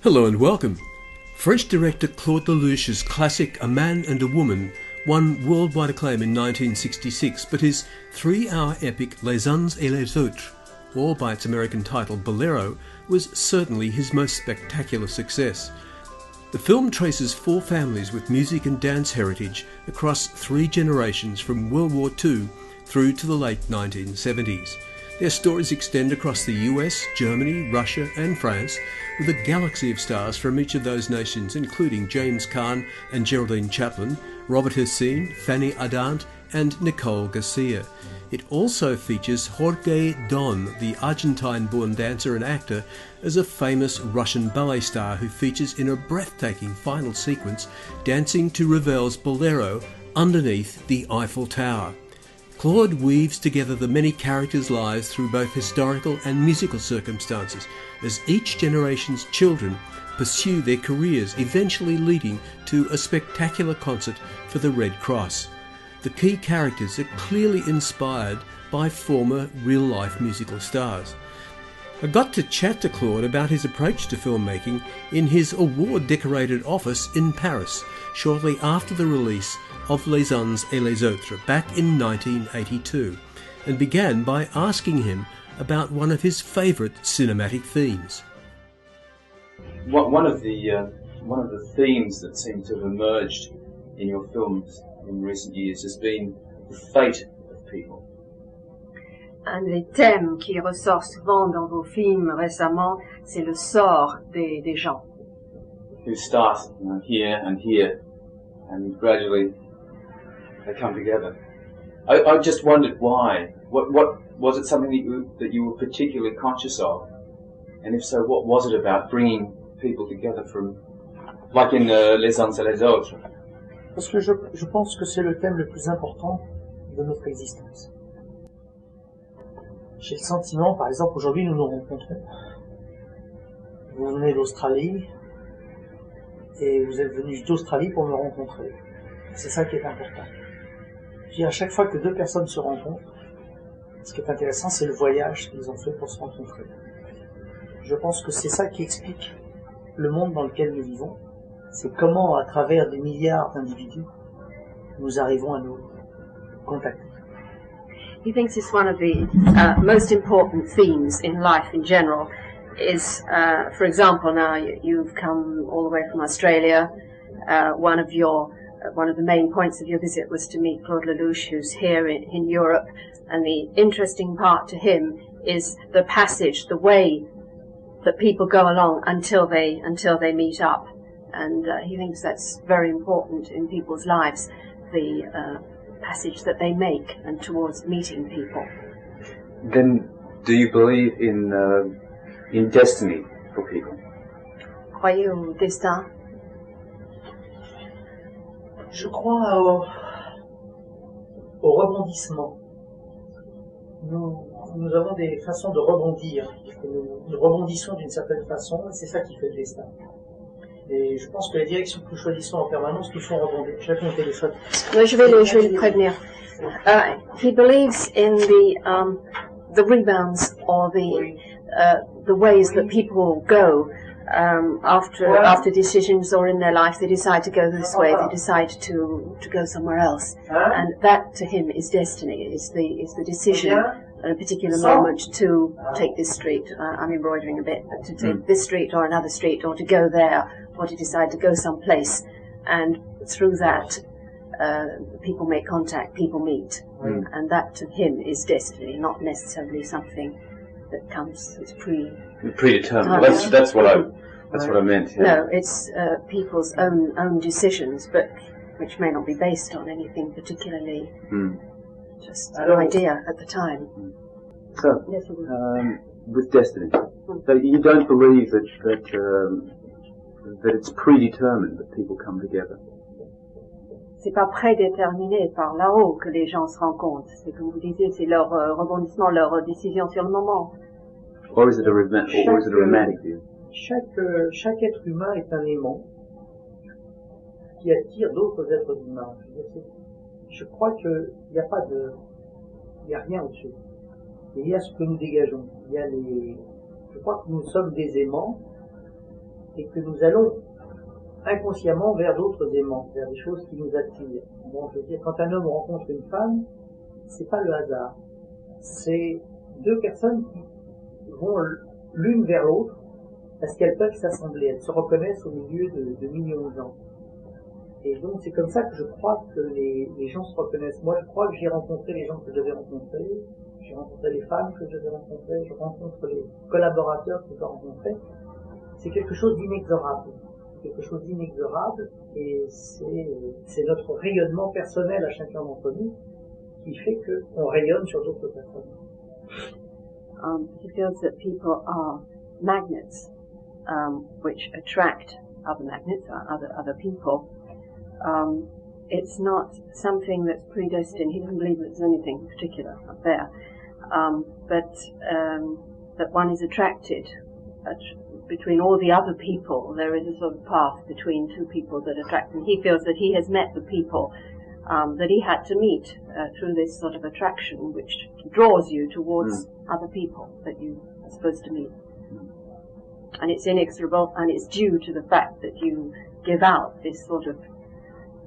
Hello and welcome. French director Claude Lelouch's classic A Man and a Woman won worldwide acclaim in 1966, but his 3-hour epic Les Uns et les Autres, or by its American title Bolero, was certainly his most spectacular success. The film traces 4 families with music and dance heritage across 3 generations from World War II through to the late 1970s. Their stories extend across the US, Germany, Russia and France, with a galaxy of stars from each of those nations, including James Caan and Geraldine Chaplin, Robert Hossein, Fanny Ardant and Nicole Garcia. It also features Jorge Donn, the Argentine-born dancer and actor, as a famous Russian ballet star who features in a breathtaking final sequence dancing to Ravel's Bolero underneath the Eiffel Tower. Claude weaves together the many characters' lives through both historical and musical circumstances as each generation's children pursue their careers, eventually leading to a spectacular concert for the Red Cross. The key characters are clearly inspired by former real-life musical stars. I got to chat to Claude about his approach to filmmaking in his award-decorated office in Paris shortly after the release of Les Uns et les Autres back in 1982, and began by asking him about one of his favourite cinematic themes. One of the themes that seem to have emerged in your films in recent years has been the fate of people. Un des thèmes qui ressort souvent dans vos films récemment, c'est le sort des gens. Who start here, and gradually they come together. I just wondered why. What was it something that you were particularly conscious of? And if so, what was it about bringing people together from, like in Les Uns et les Autres? Parce que je pense que c'est le thème le plus important de notre existence. J'ai le sentiment, par exemple, aujourd'hui nous nous rencontrons. Vous venez d'Australie et vous êtes venus d'Australie pour me rencontrer. C'est ça qui est important. Puis à chaque fois que 2 personnes se rencontrent, ce qui est intéressant, c'est le voyage qu'ils ont fait pour se rencontrer. Je pense que c'est ça qui explique le monde dans lequel nous vivons. C'est comment, à travers des milliards d'individus, nous arrivons à nous contacter. He thinks it's one of the most important themes in life in general. Is, for example, now you've come all the way from Australia. One of the main points of your visit was to meet Claude Lelouch, who's here in Europe. And the interesting part to him is the passage, the way that people go along until they meet up. And he thinks that's very important in people's lives, the passage that they make and towards meeting people. Then, do you believe in destiny for people? Croyez au destin? Je crois au rebondissement. Nous avons des façons de rebondir. Nous rebondissons d'une certaine façon, et c'est ça qui fait le destin. Et je pense que les directions que nous choisissons en permanence nous font rebondir. J'ai mon téléphone. Je vais le prévenir. He believes in the rebounds or the ways that people go after decisions or in their life. They decide to go this way. They decide to go somewhere else, and that to him is destiny. Is the decision at a particular moment to take this street. I'm embroidering a bit, but to take this street or another street, or to go there, or to decide to go someplace, and through that, people make contact, people meet, and that to him is destiny, not necessarily something that comes. It's predetermined. Well, that's what I meant. Yeah. No, it's people's own decisions, but which may not be based on anything particularly. Just an idea at the time. So, with destiny, so you don't believe that it's predetermined that people come together? C'est pas prédéterminé par là-haut que les gens se rencontrent. C'est comme vous disiez, c'est leur rebondissement, leur décision sur le moment. Or is it a romantic view? Chaque être humain est un aimant qui attire d'autres êtres humains. Je crois qu'il n'y a rien au-dessus. Il y a ce que nous dégageons. Je crois que nous sommes des aimants et que nous allons inconsciemment vers d'autres aimants, vers des choses qui nous attirent. Bon, je veux dire, quand un homme rencontre une femme, c'est pas le hasard. C'est deux personnes qui vont l'une vers l'autre parce qu'elles peuvent s'assembler, elles se reconnaissent au milieu de millions de gens. Et donc c'est comme ça que je crois que les gens se reconnaissent. Moi je crois que j'ai rencontré les gens que je devais rencontrer, j'ai rencontré les femmes que je devais rencontrer, je rencontre les collaborateurs que je dois rencontrer. C'est quelque chose d'inexorable. Quelque chose d'inexorable et c'est notre rayonnement personnel à chacun d'entre nous qui fait qu'on rayonne sur d'autres personnes. He feels that people are magnets which attract other magnets or other people. It's not something that's predestined. He doesn't believe there's anything particular up there, but that one is attracted. Between all the other people, there is a sort of path between two people that attract him. He feels that he has met the people that he had to meet through this sort of attraction, which draws you towards other people that you are supposed to meet. And it's inexorable, and it's due to the fact that you give out this sort of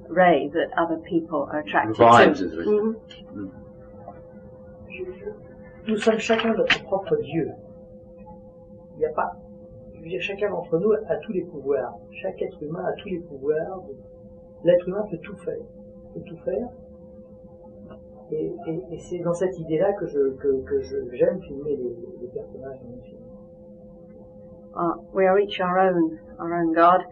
ray that other people are attracted to. Nous sommes chacun notre propre Dieu. Il n'y a pas, je veux dire, chacun d'entre nous a tous les pouvoirs. Chaque être humain a tous les pouvoirs. L'être humain peut tout faire. Et c'est dans cette idée-là que j'aime filmer les personnages de mes films. We are each our own God.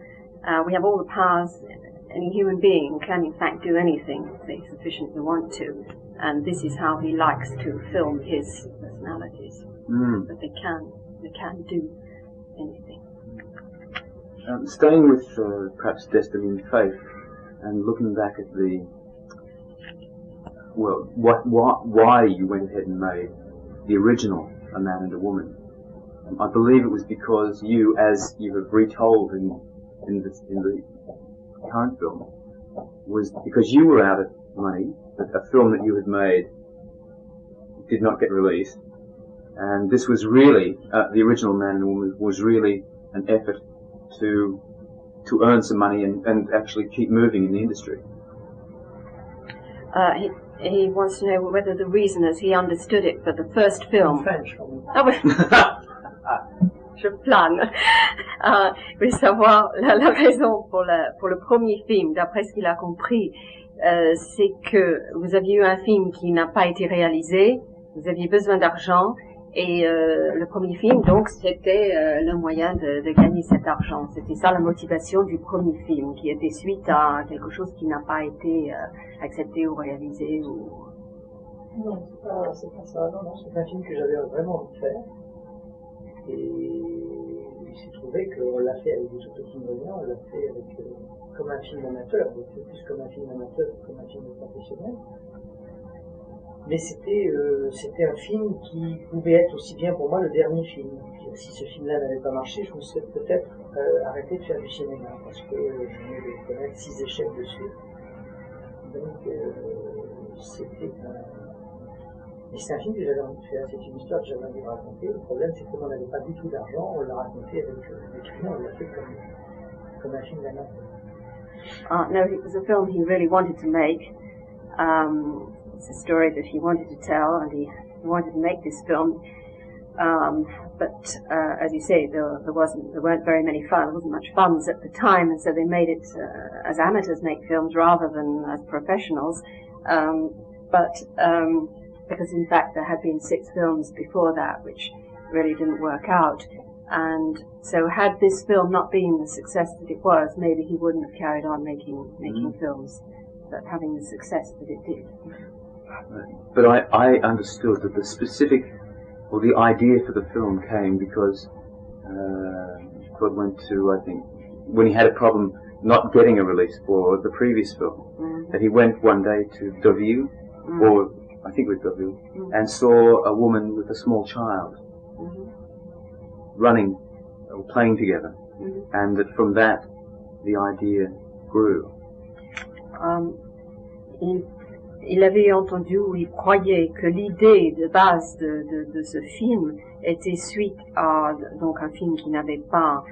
We have all the powers. Any human being can in fact do anything if they sufficiently want to, and this is how he likes to film his personalities. That they can do anything. Staying with perhaps Destiny and Faith, and looking back at why you went ahead and made the original A Man and a Woman. I believe it was because you, as you have retold in the current film, was because you were out of money. A film that you had made did not get released, and this was really the original Man and Woman was really an effort to earn some money and actually keep moving in the industry. He wants to know whether the reason, as he understood it for the first film. French. Je plane. Je voulais savoir la raison pour le premier film, d'après ce qu'il a compris, c'est que vous aviez eu un film qui n'a pas été réalisé, vous aviez besoin d'argent, et le premier film, donc, c'était le moyen de gagner cet argent. C'était ça la motivation du premier film, qui était suite à quelque chose qui n'a pas été accepté ou réalisé. Non, c'est pas ça. Non, c'est un film que j'avais vraiment envie de faire. Et il s'est trouvé qu'on l'a fait avec des tout petits moyens, on l'a fait avec, comme un film amateur, plus comme un film amateur que comme un film professionnel. Mais c'était un film qui pouvait être aussi bien pour moi le dernier film. Si ce film-là n'avait pas marché, je me serais peut-être arrêté de faire du cinéma, parce que je venais de connaître 6 échecs dessus. Donc c'est un film que j'avais envie de faire, c'est une histoire que j'avais envie de raconter. Le problème, c'est que comme on n'avait pas du tout d'argent, on l'a raconté avec rien, on l'a fait comme un film d'amateur. No, it was a film he really wanted to make. It's a story that he wanted to tell, and he wanted to make this film. But as you say, there weren't very many funds. There wasn't much funds at the time, and so they made it as amateurs make films rather than as professionals. Because in fact there had been 6 films before that which really didn't work out, and so had this film not been the success that it was, maybe he wouldn't have carried on making films, but having the success that it did. But I understood that the specific, or the idea for the film came because Claude went to, I think, when he had a problem not getting a release for the previous film, that he went one day to Deauville, or I think it was Deauville, and saw a woman with a small child running or playing together, and that from that the idea grew. Il avait entendu, ou il croyait que l'idée de base de ce film était suite à donc un film qui n'avait pas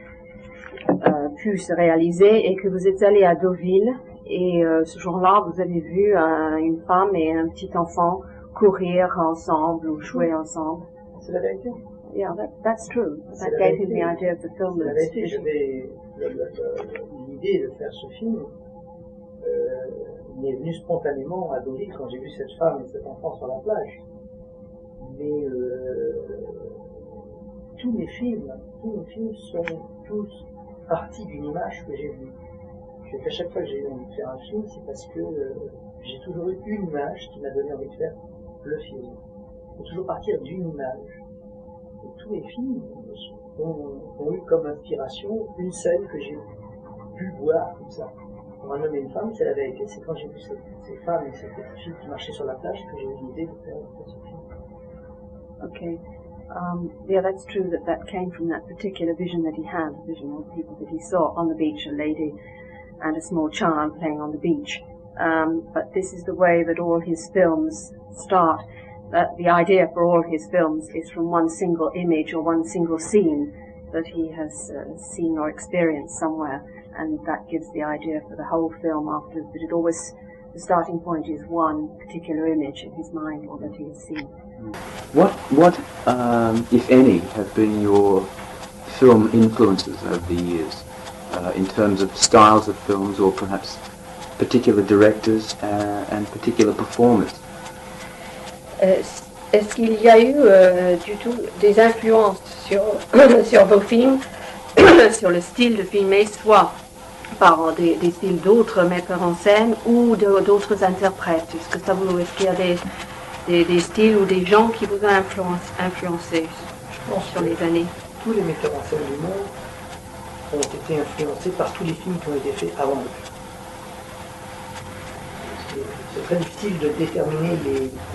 pu se réaliser et que vous êtes allé à Deauville et ce jour-là vous avez vu une femme et un petit enfant courir ensemble ou jouer ensemble. C'est la vérité. Yeah, that's true. That gave him the idea of the film. C'est la vérité. L'idée de faire ce film m'est venue spontanément à Deauville quand j'ai vu cette femme et cet enfant sur la plage. Mais tous mes films sont tous partie d'une image que j'ai vue. À chaque fois que j'ai eu envie de faire un film, c'est parce que j'ai toujours eu une image qui m'a donné envie de faire le film. Il faut toujours partir d'une image. Et tous mes films ont eu comme inspiration une scène que j'ai pu voir comme ça. Pour un homme et une femme, c'est la vérité. C'est quand j'ai vu ces femmes et ces petites filles qui marchaient sur la plage que j'ai eu l'idée de faire ce film. Okay. Yeah, that's true that came from that particular vision that he had, a vision of people that he saw on the beach, a lady and a small child playing on the beach. But this is the way that all his films start. The idea for all his films is from one single image or one single scene that he has seen or experienced somewhere, and that gives the idea for the whole film afterwards. But it always, the starting point is one particular image in his mind or that he has seen. What, if any, have been your film influences over the years, in terms of styles of films or perhaps particular directors and particular performers? Est-ce qu'il y a eu du tout des influences sur, sur vos films, sur le style de filmer, soit par des styles d'autres metteurs en scène ou d'autres interprètes? Est-ce qu'il y a des styles ou des gens qui vous ont influencé sur les années? Tous les metteurs en scène du monde ont été influencés par tous les films qui ont été faits avant eux. C'est très difficile de déterminer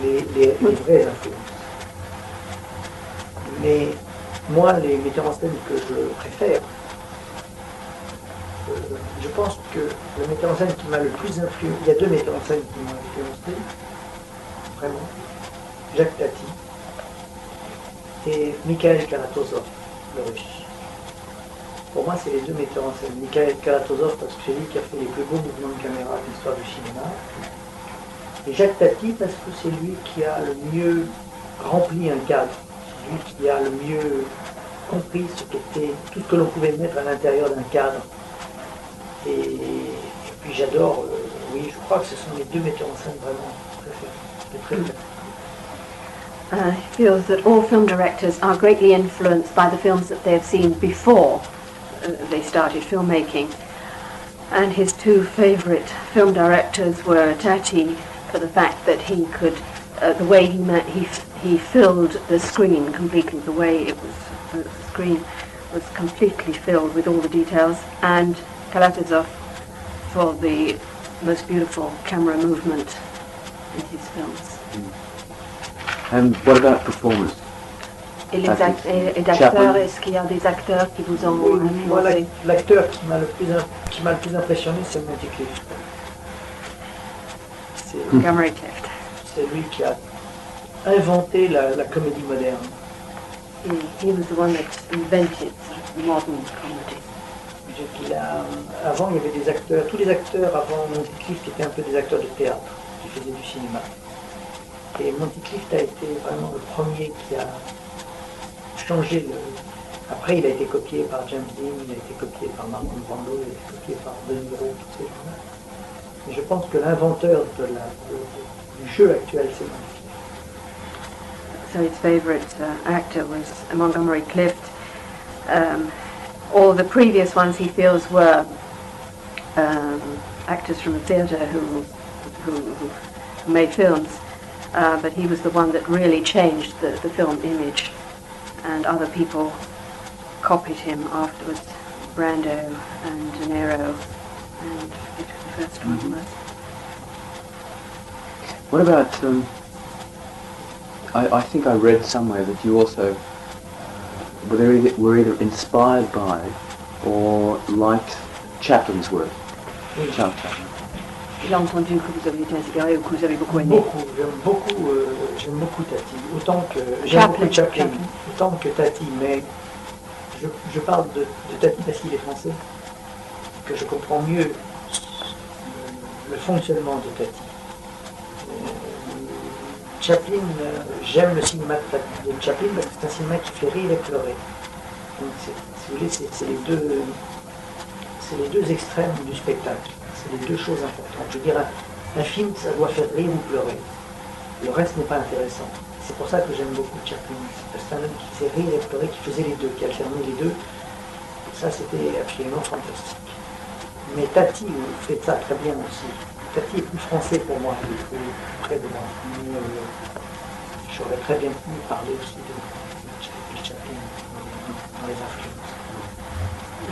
les vraies influences. Mais moi, les metteurs en scène que je préfère, je pense que le metteur en scène qui m'a le plus influencé, il y a deux metteurs en scène qui m'ont influencé, vraiment, Jacques Tati et Mikhail Kalatozov, le russe. Pour moi, c'est les deux metteurs en scène. Mikhail Kalatozov, parce que c'est lui qui a fait les plus beaux mouvements de caméra de l'histoire du cinéma. Et Jacques Tati, parce que c'est lui qui a le mieux rempli un cadre. C'est lui qui a le mieux compris ce qu'était tout ce que l'on pouvait mettre à l'intérieur d'un cadre. Et puis j'adore, oui, je crois que ce sont les deux metteurs en scène vraiment préférés. He feels that all film directors are greatly influenced by the films that they have seen before they started filmmaking. And his two favourite film directors were Tati, for the fact that he could, the way he filled the screen completely, the way it was, the screen was completely filled with all the details, and Kalatozov for the most beautiful camera movement in his films. And what about performers? Et les acteurs, est-ce qu'il y a des acteurs qui vous ont influencé? Moi, l'acteur qui m'a le plus impressionné, c'est Monticlift. C'est lui qui a inventé la comédie moderne. He was the one that invented modern comedy. Avant, il y avait des acteurs, tous les acteurs avant Monticlift étaient un peu des acteurs de théâtre, qui faisaient du cinéma. Et Monticlift a été vraiment le premier qui a changé le... Après, il a été copié par James Caan, il a été copié par Marlon Brando, il a été copié par De Niro, tous ces gens-là. Mais je pense que l'inventeur du jeu actuel, c'est Monticlift. So his favourite actor was Montgomery Clift. All the previous ones he feels were actors from the theatre who made films. But he was the one that really changed the film image, and other people copied him afterwards. Brando and De Niro, and it was the first one was. What about, I think I read somewhere that you also were either inspired by or liked Chaplin's work, Charles Chaplin. J'ai entendu que vous avez été inspiré ou que vous avez beaucoup aimé. J'aime beaucoup Tati. Autant que j'aime beaucoup Chaplin, autant que Tati, mais je parle de Tati parce qu'il est français, que je comprends mieux le fonctionnement de Tati. Chaplin, j'aime le cinéma de Chaplin parce que c'est un cinéma qui fait rire et pleurer. Donc si vous voulez, c'est les deux extrêmes du spectacle. C'est les deux choses importantes. Je veux dire, un film, ça doit faire rire ou pleurer. Le reste n'est pas intéressant. C'est pour ça que j'aime beaucoup Chaplin. C'est un homme qui fait rire et pleurer, qui faisait les deux, qui alternait les deux. Et ça, c'était absolument fantastique. Mais Tati fait ça très bien aussi. Tati est plus français pour moi, il est plus près de moi. J'aurais très bien pu parler aussi de Chaplin dans les influences.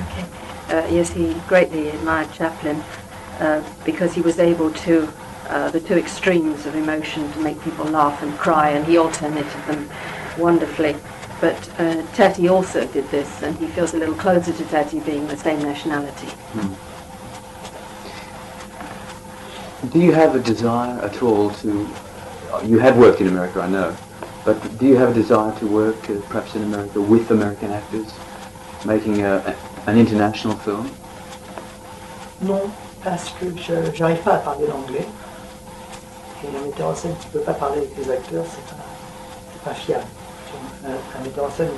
Okay. Yes, he greatly admired Chaplin because he was able to, the two extremes of emotion, to make people laugh and cry, and he alternated them wonderfully. But Tati also did this, and he feels a little closer to Tati being the same nationality. Do you have a desire at all to, you have worked in America, I know, but do you have a desire to work perhaps in America with American actors, making an international film? Non, parce que je n'arrive pas à parler l'anglais. Et le metteur en scène qui ne peut pas parler avec les acteurs, c'est pas fiable. Un metteur en scène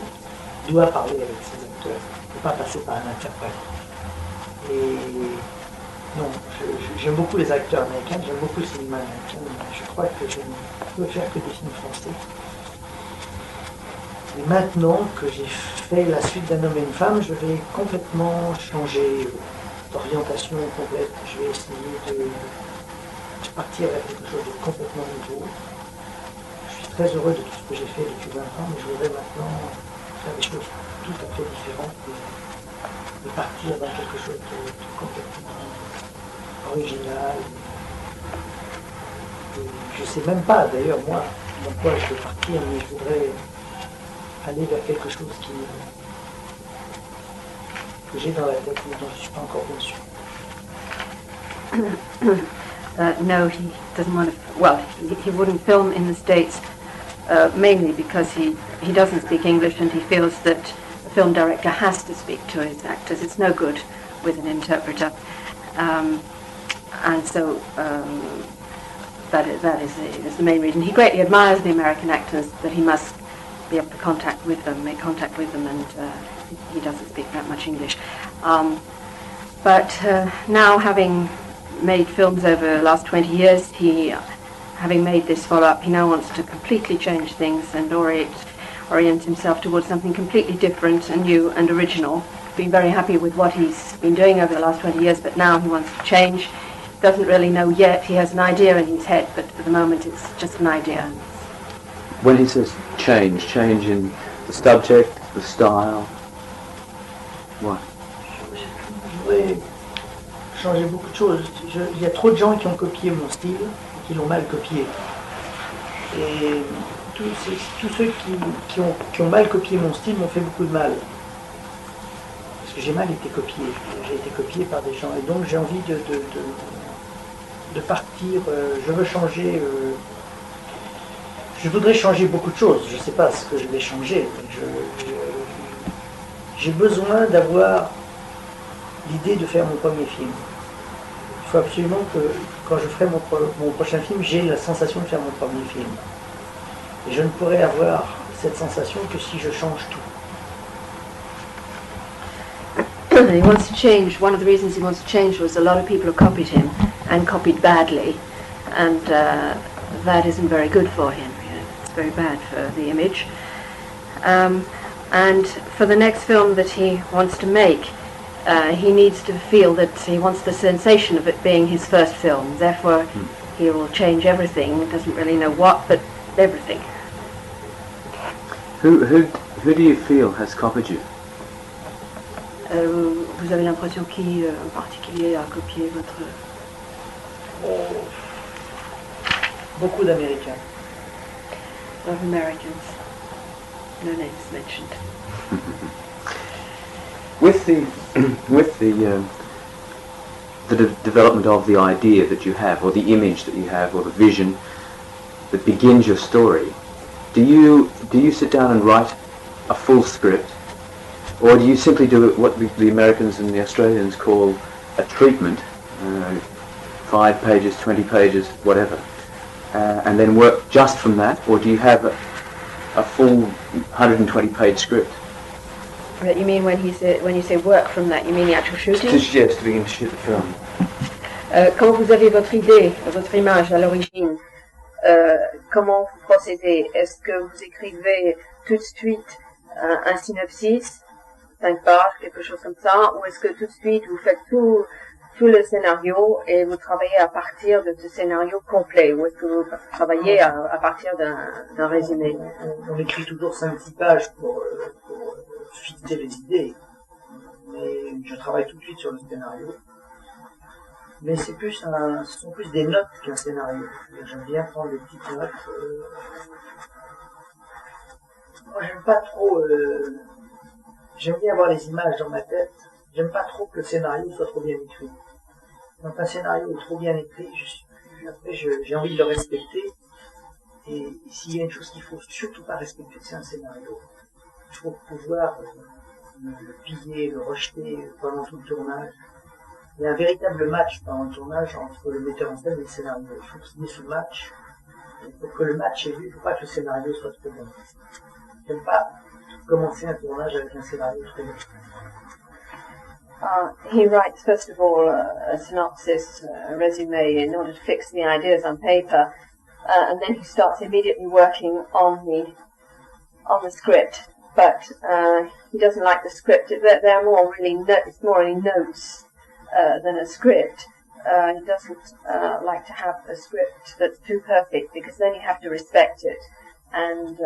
doit parler avec ses acteurs, il ne peut pas passer par un interprète. Et non, j'aime beaucoup les acteurs américains, j'aime beaucoup le cinéma américain, mais je crois que je ne peux faire que des films français. Et maintenant que j'ai fait la suite d'Un homme et une femme, je vais complètement changer d'orientation complète. Je vais essayer de partir vers quelque chose de complètement nouveau. Je suis très heureux de tout ce que j'ai fait depuis 20 ans, mais je voudrais maintenant faire des choses tout à fait différentes et partir dans quelque chose de complètement original. Et je ne sais même pas d'ailleurs moi dans quoi je vais partir, mais je voudrais aller vers quelque chose que j'ai dans la tête mais dont je ne suis pas encore bien sûr. No, he doesn't want to. Well, he wouldn't film in the States mainly because he doesn't speak English and he feels that the film director has to speak to his actors. It's no good with an interpreter, and so that is the main reason. He greatly admires the American actors, but he must be able to make contact with them, and he doesn't speak that much English. But now, having made films over the last 20 years, having made this follow-up, he now wants to completely change things and orient himself towards something completely different and new and original. Been very happy with what he's been doing over the last 20 years, but now he wants to change. Doesn't really know yet. He has an idea in his head, but for the moment it's just an idea. When he says change in the subject, the style, what? Je voudrais changer beaucoup de choses. Il y a trop de gens qui ont copié mon style et qui l'ont mal copié. Et tous ceux qui ont mal copié mon style m'ont fait beaucoup de mal. Parce que j'ai mal été copié. J'ai été copié par des gens. Et donc j'ai envie de partir. Je veux changer. Je voudrais changer beaucoup de choses. Je ne sais pas ce que je vais changer. J'ai besoin d'avoir l'idée de faire mon premier film. Il faut absolument que quand je ferai mon prochain film, j'ai la sensation de faire mon premier film. Et je ne pourrai avoir cette sensation que si je change tout. He wants to change. One of the reasons he wants to change was a lot of people have copied him and copied badly, and that isn't very good for him. It's very bad for the image. And for the next film that he wants to make, he needs to feel that he wants the sensation of it being his first film. Therefore, he will change everything. He doesn't really know what, but everything. Who do you feel has copied you? Vous avez l'impression qui en particulier a copié votre... Beaucoup d'Américains. A lot of Americans. No names mentioned. With the development of the idea that you have, or the image that you have, or the vision that begins your story, do you sit down and write a full script, Or do you simply do what the Americans and the Australians call a treatment, 5 pages, 20 pages, whatever, and then work just from that? Or do you have a full 120-page script? You mean when you say work from that, you mean the actual shooting? Yes, to begin to shoot the film. Quand vous avez votre idée, votre image à l'origine, comment vous procédez? Est-ce que vous écrivez tout de suite un synopsis, 5 pages, quelque chose comme ça, ou est-ce que tout de suite vous faites tout le scénario et vous travaillez à partir de ce scénario complet, ou est-ce que vous travaillez à partir d'un résumé? On écrit toujours 5-6 pages pour fixer les idées, mais je travaille tout de suite sur le scénario. Mais ce sont plus des notes qu'un scénario. J'aime bien prendre des petites notes. Moi, j'aime pas trop. J'aime bien avoir les images dans ma tête. J'aime pas trop que le scénario soit trop bien écrit. Quand un scénario est trop bien écrit, j'ai envie de le respecter. Et s'il y a une chose qu'il faut surtout pas respecter, c'est un scénario. Il faut pouvoir le piller, le rejeter pendant tout le tournage. Il y a un véritable match pendant le tournage entre le metteur en scène et le scénario. Il faut qu'il y ait ce match. Et pour que le match ait lieu, il ne faut pas que le scénario soit trop bon. Je n'aime pas commencer un tournage avec un scénario trop bon. He writes, first of all, a synopsis, a resume, in order to fix the ideas on paper, and then he starts immediately working on the script. But he doesn't like the script. They're more really it's more really notes than a script. He doesn't like to have a script that's too perfect, because then you have to respect it, and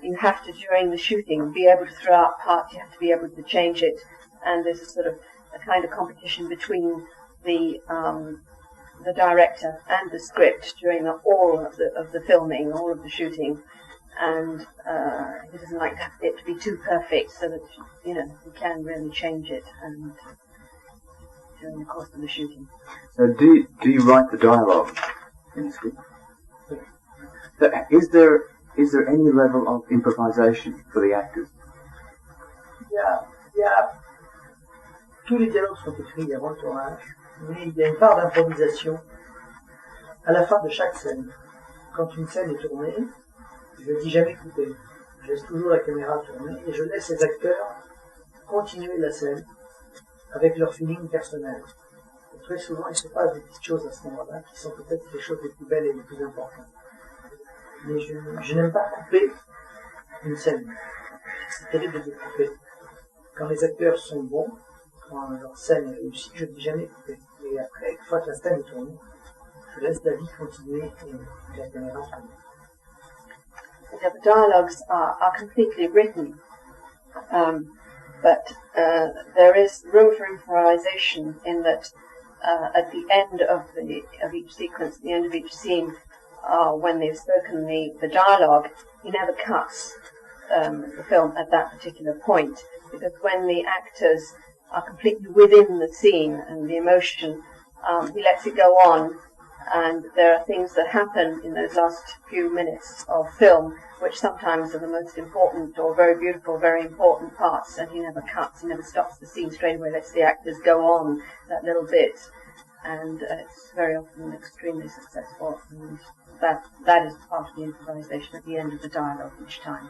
you have to, during the shooting, be able to throw out parts. You have to be able to change it, and there's a kind of competition between the director and the script during all of the filming, all of the shooting, and he doesn't like it to be too perfect, so that you can really change it and during the course of the shooting. So do you write the dialogue in the script? So is there any level of improvisation for the actors? Tous les dialogues sont écrits avant le tournage, mais il y a une part d'improvisation à la fin de chaque scène. Quand une scène est tournée, je ne dis jamais couper. Je laisse toujours la caméra tourner et je laisse les acteurs continuer la scène avec leur feeling personnel. Et très souvent, il se passe des petites choses à ce moment-là qui sont peut-être les choses les plus belles et les plus importantes. Mais je n'aime pas couper une scène. C'est terrible de couper. Quand les acteurs sont bons, quand leur scène est réussie, je ne dis jamais couper. Et après, une fois que la scène est tournée, je laisse la vie continuer et la caméra tourner. The dialogues are completely written, but there is room for improvisation in that at the end of each sequence, the end of each scene, when they've spoken the dialogue, he never cuts the film at that particular point, because when the actors are completely within the scene and the emotion, he lets it go on, and there are things that happen in those last few minutes of film which sometimes are the most important or very beautiful, very important parts, and he never cuts, he never stops the scene straight away, lets the actors go on that little bit, and it's very often extremely successful, and that is part of the improvisation at the end of the dialogue each time.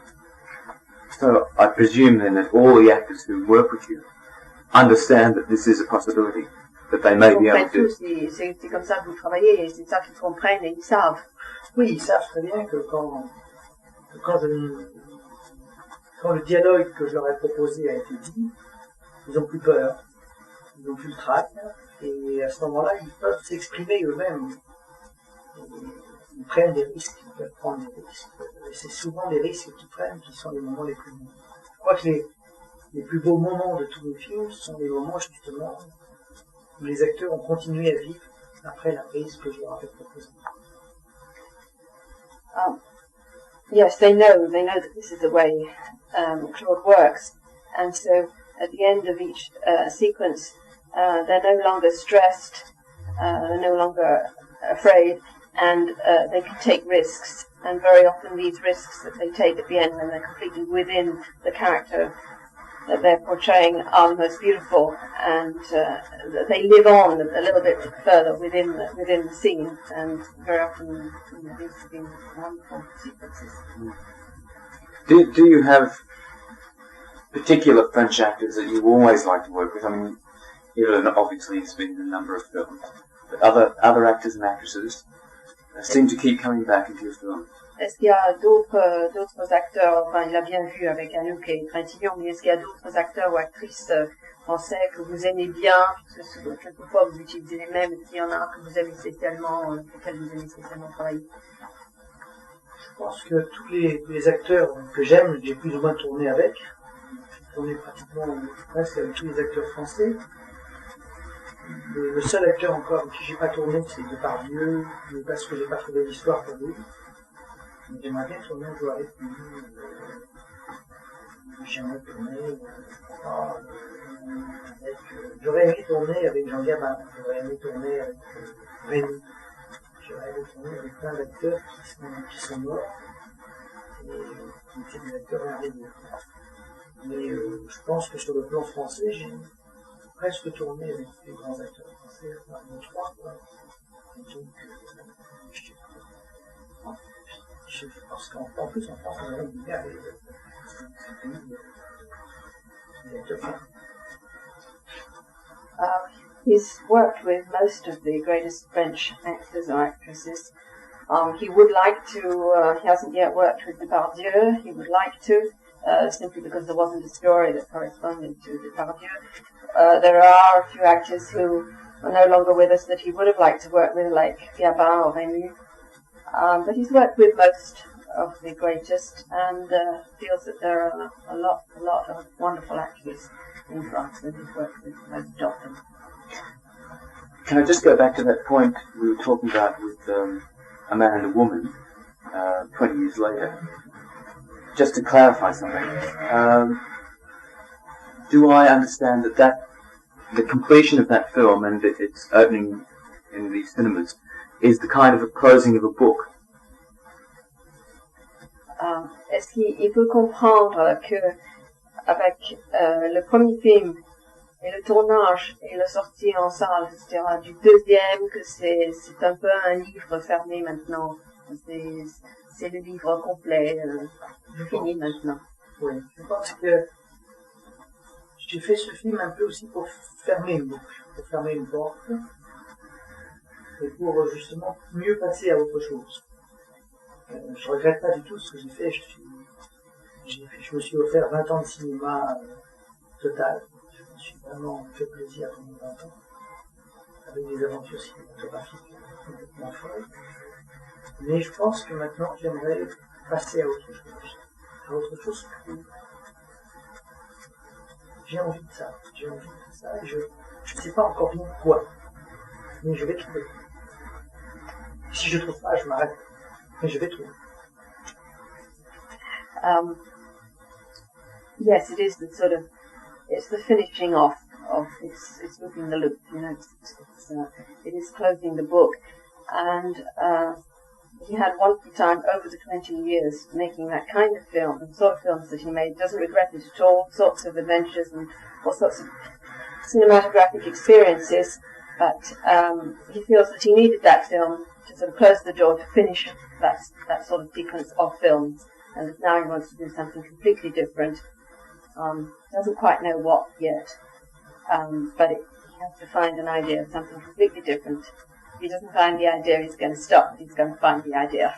So I presume then that all the actors who work with you understand that this is a possibility, that they may be able to... C'est comme ça que vous travaillez, et c'est ça qu'ils comprennent et ils savent. Oui, ils savent très bien que quand le dialogue que je leur ai proposé a été dit, ils n'ont plus peur, ils n'ont plus le trac, et à ce moment-là, ils peuvent s'exprimer eux-mêmes. Ils prennent des risques, ils peuvent prendre des risques. Et c'est souvent les risques qu'ils prennent qui sont les moments les plus beaux. Je crois que les plus beaux moments de tous les films sont les moments justement où les acteurs ont continué à vivre après la prise que je leur avais proposée. Yes, they know that this is the way Claude works, and so at the end of each sequence, they're no longer stressed, they're no longer afraid, and they can take risks. And very often these risks that they take at the end, when they're completely within the character, that they're portraying are the most beautiful, and they live on a little bit further within the scene, and very often these have been wonderful sequences. Do you have particular French actors that you always like to work with? I mean, Evelyn obviously has been in a number of films, but other actors and actresses seem to keep coming back into your films. Est-ce qu'il y a d'autres acteurs, enfin il a bien vu avec Anouk et Trintignant, mais est-ce qu'il y a d'autres acteurs ou actrices français que vous aimez bien, que quelquefois vous utilisez les mêmes, et qu'il y en a un que vous aimez spécialement, auquel vous aimez spécialement travailler? Je pense que tous les acteurs que j'aime, j'ai plus ou moins tourné avec. J'ai tourné pratiquement presque avec tous les acteurs français. Le seul acteur encore avec qui j'ai pas tourné, c'est Depardieu, parce que j'ai pas trouvé l'histoire pour lui. Mais j'aimerais bien tourner un jour avec lui. J'aimerais tourner j'aurais aimé tourner avec Jean Gabin, j'aurais aimé tourner avec Rémy, j'aurais aimé tourner avec plein d'acteurs qui sont morts et qui étaient des acteurs merveilleux. Mais je pense que sur le plan français, j'ai presque tourné avec des grands acteurs français, enfin, trois, quoi. Et donc, je pense qu'en plus, en France, on a une merveilleuse acteurs. He's worked with most of the greatest French actors or actresses. He would like to, he hasn't yet worked with Depardieu, he would like to, simply because there wasn't a story that corresponded to Depardieu. There are a few actors who are no longer with us that he would have liked to work with, like Gabin or Rémy. But he's worked with most of the greatest and feels that there are a lot of wonderful actors in France that he's worked with most of them. Can I just go back to that point we were talking about with A Man and a Woman 20 years later? Just to clarify something, do I understand that the completion of that film and its opening in the cinemas is the kind of a closing of a book? Est-ce qu'il peut comprendre que avec le premier film et le tournage et la sortie en salle, etc., du deuxième, que c'est un peu un livre fermé maintenant, c'est le livre complet, fini maintenant? Oui, je pense que j'ai fait ce film un peu aussi pour fermer une boucle, pour fermer une porte, et pour justement mieux passer à autre chose. Je regrette pas du tout ce que j'ai fait. Je me suis offert 20 ans de cinéma total. Je me suis vraiment fait plaisir pendant 20 ans, avec des aventures cinématographiques complètement folles. Mais je pense que maintenant j'aimerais passer à autre chose. À autre chose que j'ai envie de ça. J'ai envie de ça et je ne sais pas encore bien quoi. Mais je vais trouver. Si je trouve pas, je m'arrête. Mais je vais trouver. Yes, it is the sort of, it's the finishing off of, it's looking the loop, you know, it is closing the book. And he had wonderful time over the 20 years making that kind of film, and the sort of films that he made, doesn't regret it at all, sorts of adventures and all sorts of cinematographic experiences, but he feels that he needed that film to sort of close the door, to finish that sort of sequence of films, and that now he wants to do something completely different. Doesn't quite know what yet, but he has to find an idea of something completely different. If he doesn't find the idea, he's going to stop, but he's going to find the idea.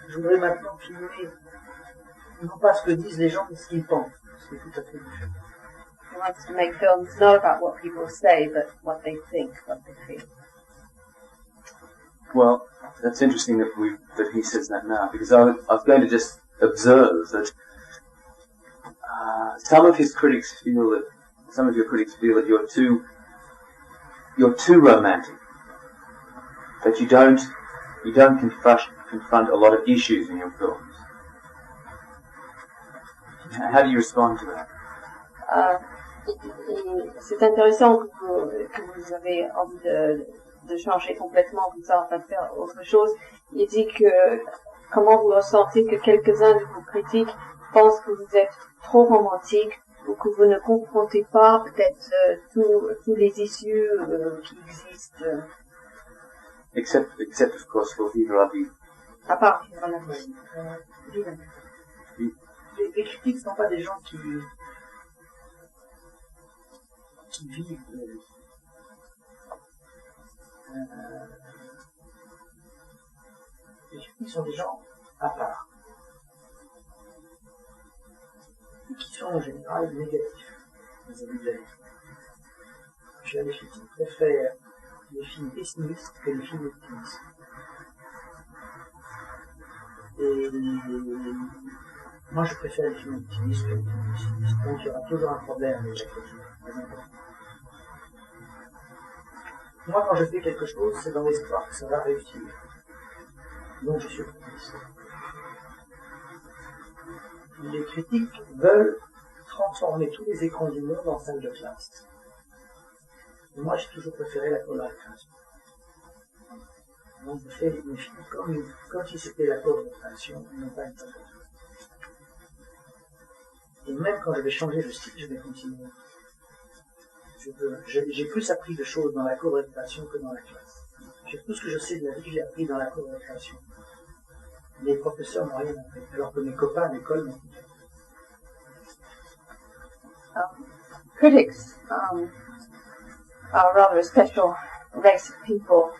Je voudrais maintenant filmer, non pas ce que disent les gens, mais ce qu'ils pensent. C'est tout à fait différent. He wants to make films not about what people say, but what they think, what they feel. Well, that's interesting that he says that now, because I was going to just observe that some of your critics feel that you're too romantic, that you don't confront a lot of issues in your films. How do you respond to that? C'est intéressant que vous avez envie de changer complètement comme ça, enfin de faire autre chose. Il dit que comment vous ressentez que quelques-uns de vos critiques pense que vous êtes trop romantique ou que vous ne confrontez pas peut-être tous les issues qui existent. Except of course for Vivre la vie. À part Vivre la vie. Les critiques ne sont pas des gens qui vivent. Les critiques sont des gens à part, qui sont en général négatifs vis-à-vis de la vie. Je suis un des critiques qui préfèrent les films pessimistes que les films optimistes. Et moi je préfère les films optimistes que les films pessimistes. Donc il y aura toujours un problème avec la critique. Moi quand je fais quelque chose, c'est dans l'espoir que ça va réussir. Donc je suis optimiste. Les critiques veulent transformer tous les écrans du monde en salle de classe. Et moi, j'ai toujours préféré la cour de récréation. Donc je fais mes films comme si c'était la cour de récréation, et non pas une salle de classe. Et même quand je vais changer de style, je vais continuer. J'ai plus appris de choses dans la cour de récréation que dans la classe. Tout ce que je sais de la vie, j'ai appris dans la cour de récréation. Les professeurs n'ont rien appris, alors que mes copains à l'école m'ont tout appris. Critics are rather a special race of people.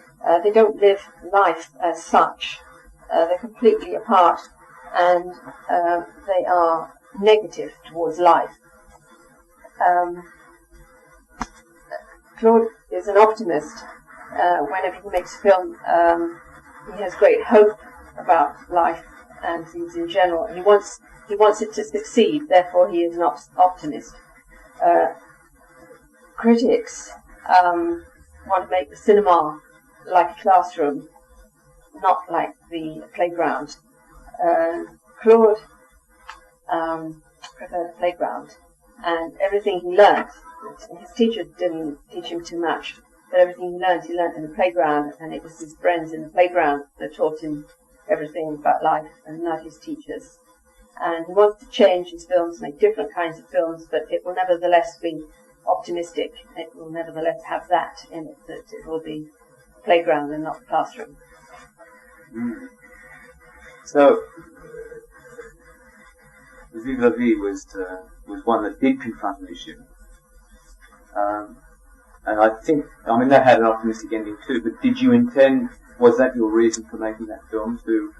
They don't live life as such. They're completely apart, and they are negative towards life. Claude is an optimist. Whenever he makes film, he has great hope about life and things in general. He wants it to succeed. Therefore, he is an optimist. Critics want to make the cinema like a classroom, not like the playground. Claude preferred the playground, and everything he learned, his teacher didn't teach him too much, but everything he learned in the playground, and it was his friends in the playground that taught him everything about life, and not his teachers. And he wants to change his films, make different kinds of films, but it will nevertheless be optimistic. It will nevertheless have that in it, that it will be the playground and not the classroom. So, Vive la vie was one that did confront an issue. And I that had an optimistic ending too, but did you intend, was that your reason for making that film, to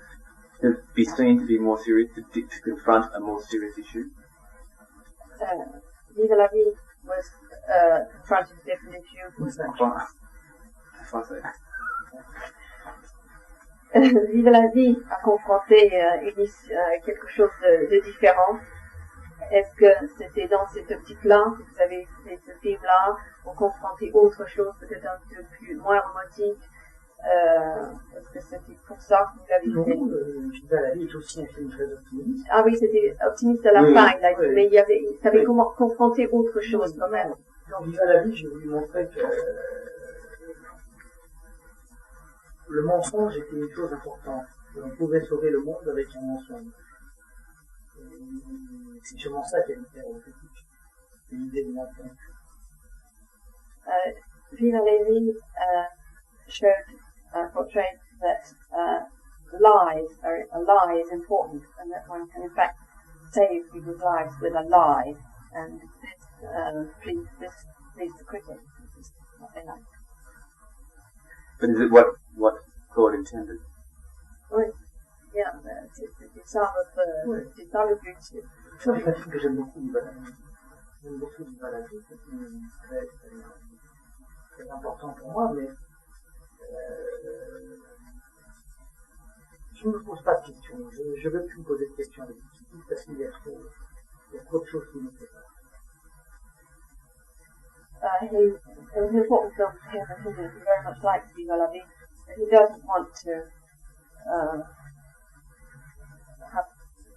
be seen to be more serious, to confront a more serious issue? Vive la vie was confronting a different issue. Vive la vie a confronté quelque chose de différent. Est-ce que c'était dans cette optique-là que vous avez fait ce film-là, pour confronter autre chose, peut-être un peu plus moins romantique? Est-ce que c'était pour ça que vous l'avez fait? Non, Vive la vie est aussi un film très optimiste. Ah oui, c'était optimiste à la fin, il a dit, mais il savait comment confronter autre chose quand même. Dans Vive la vie, j'ai voulu montrer que le mensonge était une chose importante. On pouvait sauver le monde avec un mensonge. C'est sûrement ça qui a été critique. C'est l'idée du mensonge. Vive la vie portrayed that a lie is important, and that one can in fact save people's lives with a lie, and this pleased the critics. This is what they like. But is it what Claude intended? Oui, yeah, c'était ça le but. C'est un film que j'aime beaucoup, Vive la vie. J'aime beaucoup Vive la vie, c'est très important pour moi, mais je ne me pose pas de questions. Je ne veux plus me poser de questions avec les critiques parce qu'il y a trop de choses qui me préparent. It was an important film for him, and he very much likes Vive la vie, but he doesn't want to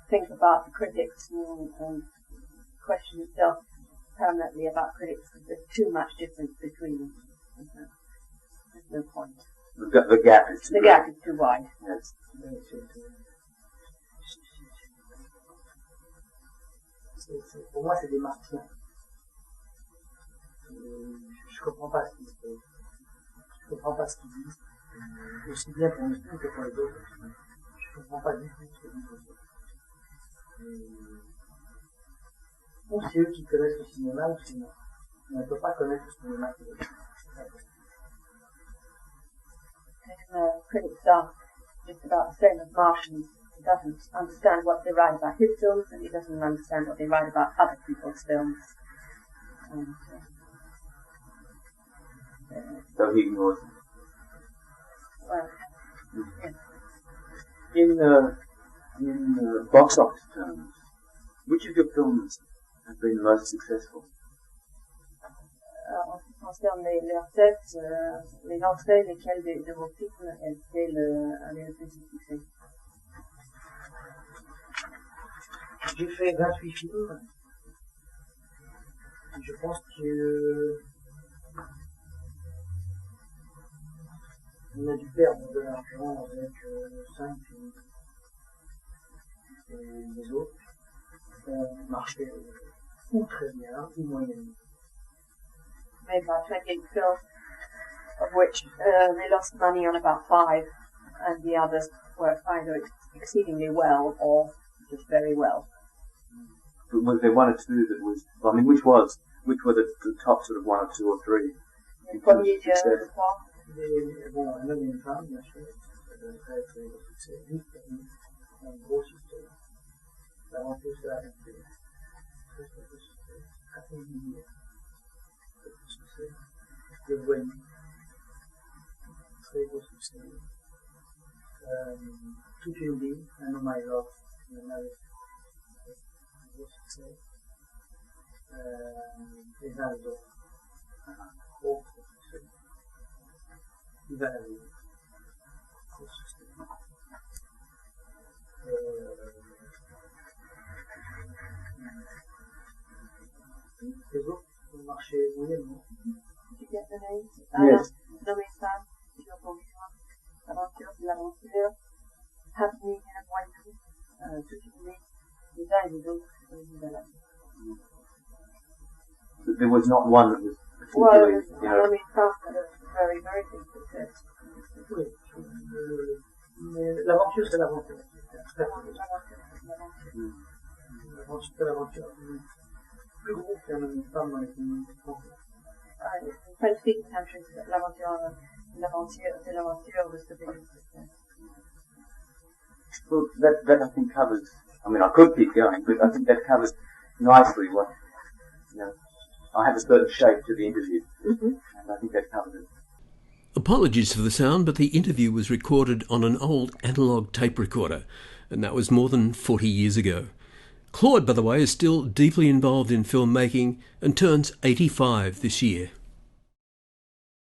think about the critics and question himself permanently about critics, because there's too much difference between them. There's no point. The gap is too gap is too wide. Yes. Pour moi, c'est des martiens. Je comprends pas ce qu'ils se fait. Je comprends pas ce qu'ils disent. Aussi bien pour nous que pour les autres. Je comprends pas du tout ce qu'ils disent. Bon, c'est eux qui connaissent le cinéma ou sinon. On ne peut pas connaître le cinéma. Critics are just about the same as Martians. He doesn't understand what they write about his films, and he doesn't understand what they write about other people's films. And, So he ignores them. well, In box office terms, which of your films have been the most successful? en ce qui concerne les recettes, les entrées, lesquelles de vos films avaient le plus de succès? J'ai fait 28 films. Je pense que on a dû perdre de l'argent avec 5 films. Et les autres ont marché ou très bien ou moyennement. Made about 28 films, of which they lost money on about 5, and the others worked either exceedingly well or just very well. But was there one or two that was, I mean, which were the top sort of one or two or three? Le premier, je crois. Bon, un homme et une femme, bien sûr, ça doit être le succès, un gros succès. L'aventure, c'est la même chose. Très gros succès. Très gros succès. Le voyou, très gros succès. Toute une vie, un homme à l'autre, un gros succès. Les uns les autres, un gros succès. Il va la vie, gros succès. Les autres ont marché moyennement. Tu get the names? Yes. Nommé femme, sur conjoint, l'aventure, c'est l'aventure, happening in a voyou, toute une vie, les uns et les autres, et la vie. But there was not one that was Well, particularly, nommé femme had a very, very big success. Oui. Mais l'aventure, c'est l'aventure. L'aventure, c'est l'aventure. Plus gros qu'un homme et une femme dans les films français. In French-speaking countries, l'aventure, c'est l'aventure was the biggest success. well, that I think covers, I mean, I could keep going, but I think that covers nicely what, I have a certain shape to the interview, and I think that covers it. Apologies for the sound, but the interview was recorded on an old analogue tape recorder, and that was more than 40 years ago. Claude, by the way, is still deeply involved in filmmaking and turns 85 this year.